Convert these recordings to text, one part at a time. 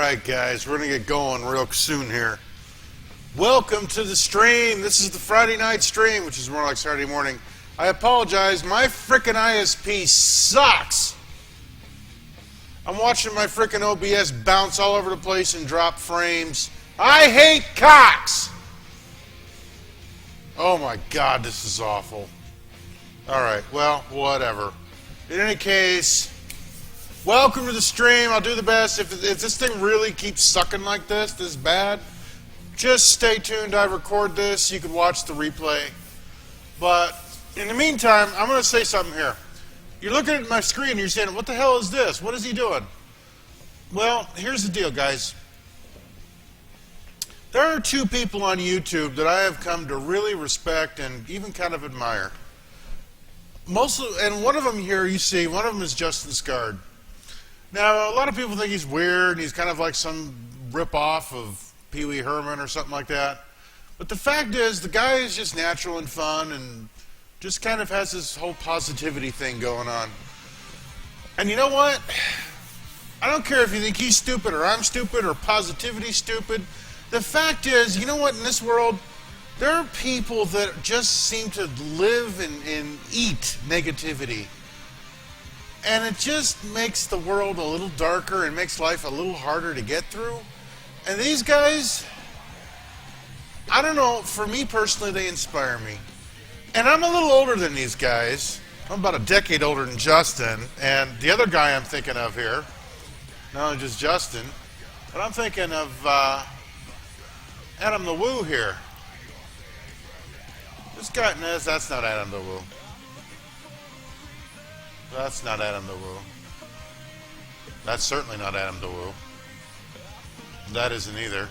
Alright guys, we're going to get going real soon here. Welcome to the stream. This is the Friday night stream, which is more like Saturday morning. I apologize, my frickin' ISP sucks. I'm watching my frickin' OBS bounce all over the place and drop frames. I hate cocks! Oh my god, this is awful. Alright, well, whatever. In any case, welcome to the stream. I'll do the best. If this thing really keeps sucking like this bad, just stay tuned. I record this. You can watch the replay. But in the meantime, I'm going to say something here. You're looking at my screen and you're saying, what the hell is this? What is he doing? Well, here's the deal, guys. There are two people on YouTube that I have come to really respect and even kind of admire. And one of them here, you see, one of them is Justin Scard. Now, a lot of people think he's weird, and he's kind of like some rip-off of Pee Wee Herman or something like that. But the fact is, the guy is just natural and fun and just kind of has this whole positivity thing going on. And you know what? I don't care if you think he's stupid or I'm stupid or positivity's stupid. The fact is, you know what, in this world, there are people that just seem to live and eat negativity. And it just makes the world a little darker and makes life a little harder to get through. And these guys, I don't know, for me personally, they inspire me. And I'm a little older than these guys. I'm about a decade older than Justin. And the other guy I'm thinking of here, not only just Justin, but I'm thinking of Adam the Woo here. This guy, no, that's not Adam the Woo. That's not Adam the Woo. That's certainly not Adam the Woo. That isn't either.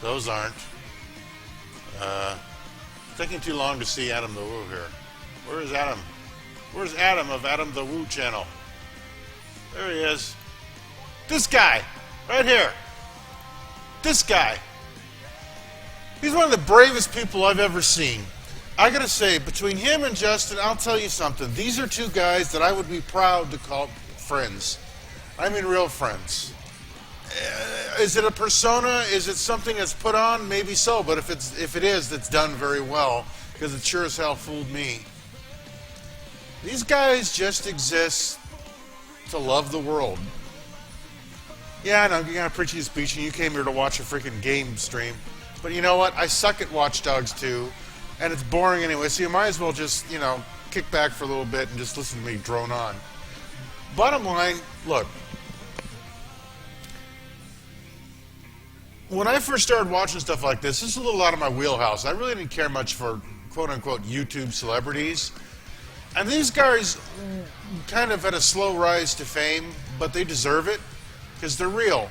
Those aren't. Taking too long to see Adam the Woo here. Where is Adam? Where's Adam of Adam the Woo channel? There he is. This guy, right here. This guy. He's one of the bravest people I've ever seen. I gotta say, between him and Justin, I'll tell you something. These are two guys that I would be proud to call friends. I mean real friends. Is it a persona? Is it something that's put on? Maybe so, but if it is, it's done very well, because it sure as hell fooled me. These guys just exist to love the world. Yeah, I know, you gotta preach your speech, and you came here to watch a freaking game stream. But you know what? I suck at Watch Dogs 2, and it's boring anyway, so you might as well just, you know, kick back for a little bit and just listen to me drone on. Bottom line, look. When I first started watching stuff like this is a little out of my wheelhouse. I really didn't care much for quote-unquote YouTube celebrities. And these guys kind of had a slow rise to fame, but they deserve it because they're real.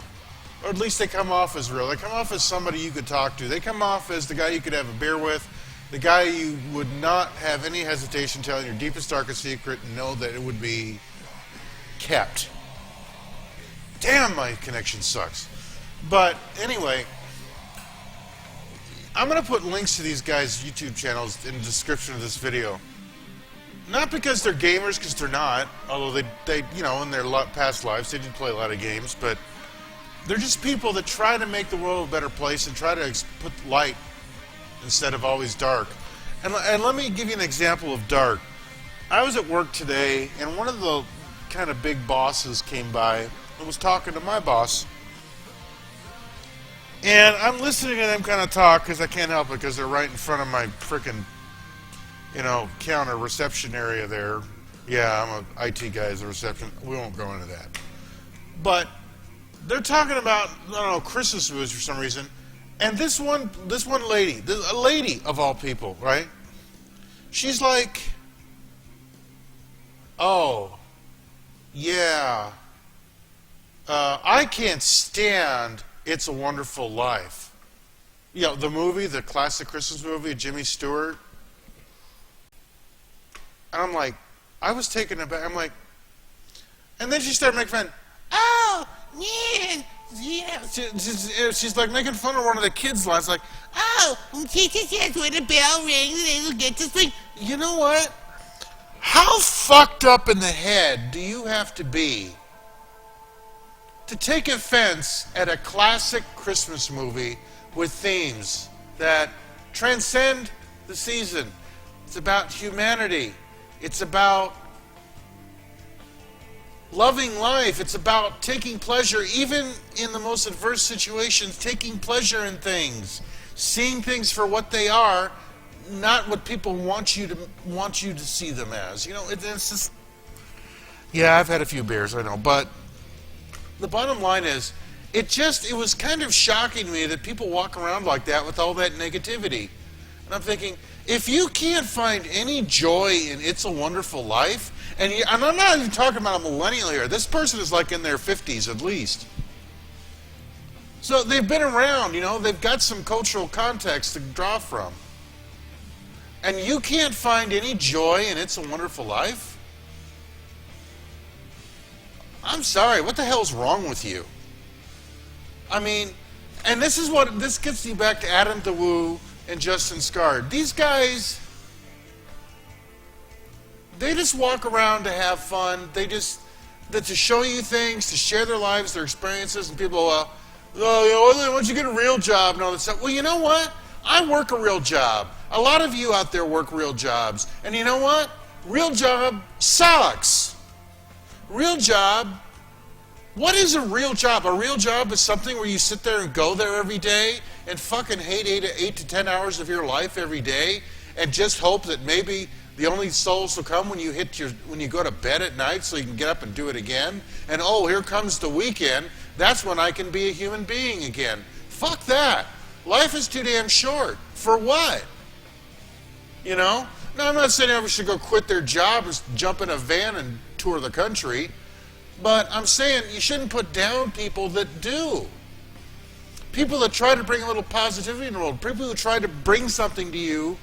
Or at least they come off as real. They come off as somebody you could talk to. They come off as the guy you could have a beer with, the guy you would not have any hesitation telling your deepest, darkest secret and know that it would be kept. Damn, my connection sucks. But anyway, I'm going to put links to these guys' YouTube channels in the description of this video. Not because they're gamers, because they're not, although they you know, in their past lives, they did play a lot of games, but they're just people that try to make the world a better place and try to put light instead of always dark. And let me give you an example of dark. I was at work today, and one of the kind of big bosses came by and was talking to my boss. And I'm listening to them kind of talk because I can't help it because they're right in front of my frickin', you know, counter reception area there. Yeah, I'm an IT guy as a reception. We won't go into that. But they're talking about, I don't know, Christmas movies for some reason. And this one lady, a lady of all people, right? She's like, oh, yeah, I can't stand It's a Wonderful Life. You know, the movie, the classic Christmas movie, Jimmy Stewart. And I'm like, I was taken aback. I'm like, and then she started making fun. Oh, yeah, yeah. She's like making fun of one of the kids' lines, like, oh, teacher says when the bell rings, they will get to sleep. You know what? How fucked up in the head do you have to be to take offense at a classic Christmas movie with themes that transcend the season. It's about humanity. It's about loving life. It's about taking pleasure, even in the most adverse situations, taking pleasure in things, seeing things for what they are, not what people want you to see them as. You know, it's just, yeah, I've had a few beers, I know, but the bottom line is, it was kind of shocking to me that people walk around like that with all that negativity. And I'm thinking, if you can't find any joy in It's a Wonderful Life, and I'm not even talking about a millennial here. This person is like in their 50s at least. So they've been around, you know, they've got some cultural context to draw from. And you can't find any joy in It's a Wonderful Life? I'm sorry, what the hell's wrong with you? I mean, and this gets me back to Adam DeWoo and Justin Scard. These guys, they just walk around to have fun. To show you things, to share their lives, their experiences, and people, why don't you get a real job and all this stuff? Well, you know what? I work a real job. A lot of you out there work real jobs. And you know what? Real job sucks. Real job. What is a real job? A real job is something where you sit there and go there every day and fucking hate 8 to 10 hours of your life every day and just hope that maybe the only souls will come when you go to bed at night so you can get up and do it again. And oh, here comes the weekend. That's when I can be a human being again. Fuck that. Life is too damn short. For what? You know? Now, I'm not saying everyone should go quit their job and jump in a van and tour the country, but I'm saying you shouldn't put down people that do. People that try to bring a little positivity in the world, people who try to bring something to you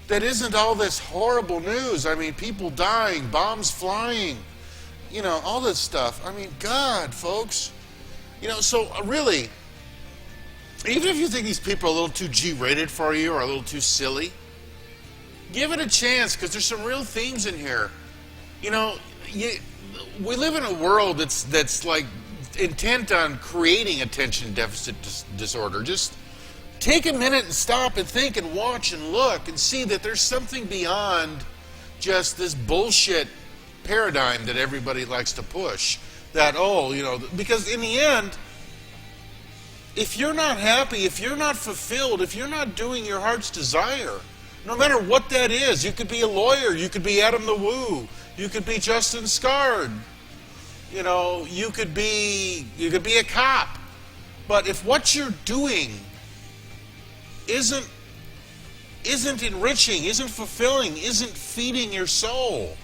that isn't all this horrible news. I mean, people dying, bombs flying, you know, all this stuff. I mean, God, folks. You know, so really, even if you think these people are a little too G-rated for you or a little too silly, give it a chance, because there's some real themes in here. You know, we live in a world that's like intent on creating attention deficit disorder. Just take a minute and stop and think and watch and look and see that there's something beyond just this bullshit paradigm that everybody likes to push. That, oh, you know, because in the end, if you're not happy, if you're not fulfilled, if you're not doing your heart's desire, no matter what that is, you could be a lawyer, you could be Adam the Woo, you could be Justin Scard, you know, you could be a cop. But if what you're doing isn't enriching, isn't fulfilling, isn't feeding your soul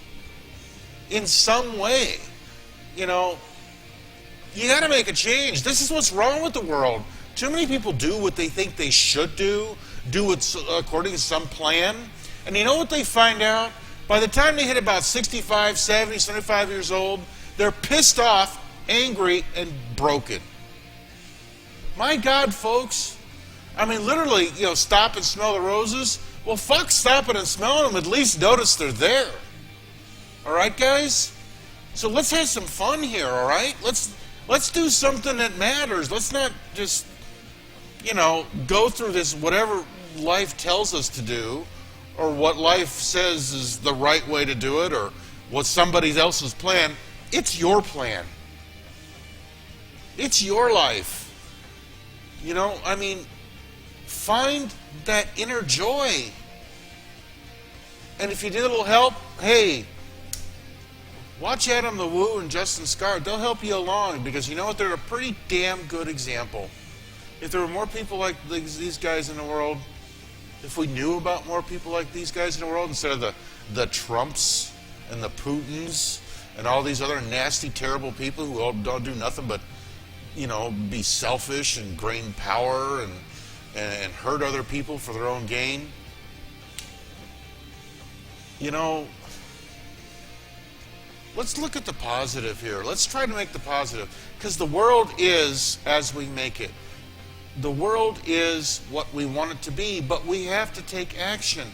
in some way, you know, you got to make a change. This is what's wrong with the world. Too many people do what they think they should do it according to some plan. And you know what they find out? By the time they hit about 65, 70, 75 years old, they're pissed off, angry, and broken. My God, folks. I mean, literally, you know, stop and smell the roses. Well, fuck stopping and smelling them. At least notice they're there. All right, guys? So let's have some fun here, all right? Let's do something that matters. Let's not just, you know, go through this whatever life tells us to do, or what life says is the right way to do it, or what somebody else's plan. It's your plan. It's your life. You know, I mean, find that inner joy. And if you need a little help, hey, watch Adam the Woo and Justin Scard. They'll help you along, because you know what? They're a pretty damn good example. If there were more people like these guys in the world, if we knew about more people like these guys in the world instead of the Trumps and the Putins and all these other nasty, terrible people who all don't do nothing but, you know, be selfish and gain power and hurt other people for their own gain. You know, let's look at the positive here. Let's try to make the positive, because the world is as we make it. The world is what we want it to be, but we have to take action.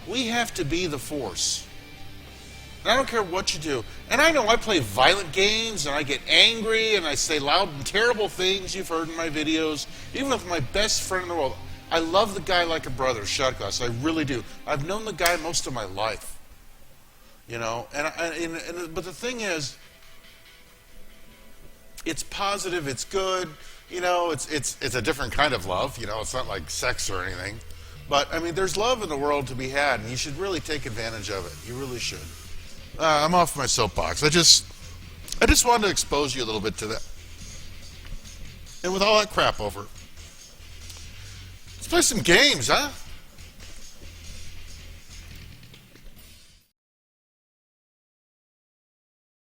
We have to be the force. And I don't care what you do. And I know I play violent games, and I get angry, and I say loud and terrible things you've heard in my videos, even with my best friend in the world. I love the guy like a brother, Shotglass. I really do. I've known the guy most of my life. You know, but the thing is, it's positive, it's good, you know, it's a different kind of love, you know, it's not like sex or anything. But, I mean, there's love in the world to be had, and you should really take advantage of it. You really should. I'm off my soapbox. I just wanted to expose you a little bit to that. And with all that crap over, let's play some games, huh?